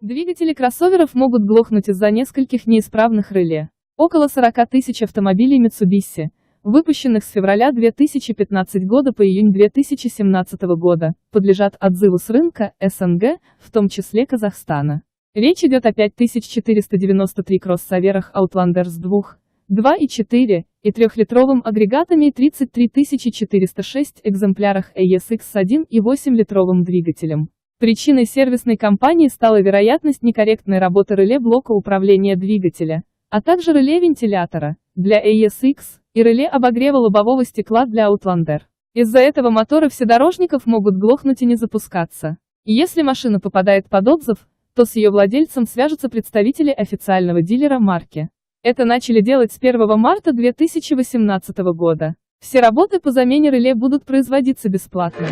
Двигатели кроссоверов могут глохнуть из-за нескольких неисправных реле. Около 40 тысяч автомобилей Mitsubishi, выпущенных с февраля 2015 года по июнь 2017 года, подлежат отзыву с рынка СНГ, в том числе Казахстана. Речь идет о 5493 кроссоверах Outlanders 2.4 и 3-литровым агрегатами и 33 406 экземплярах ASX с 1,8-литровым двигателем. Причиной сервисной кампании стала вероятность некорректной работы реле блока управления двигателя, а также реле вентилятора для ASX и реле обогрева лобового стекла для Outlander. Из-за этого моторы вседорожников могут глохнуть и не запускаться. И если машина попадает под отзыв, то с ее владельцем свяжутся представители официального дилера марки. Это начали делать с 1 марта 2018 года. Все работы по замене реле будут производиться бесплатно.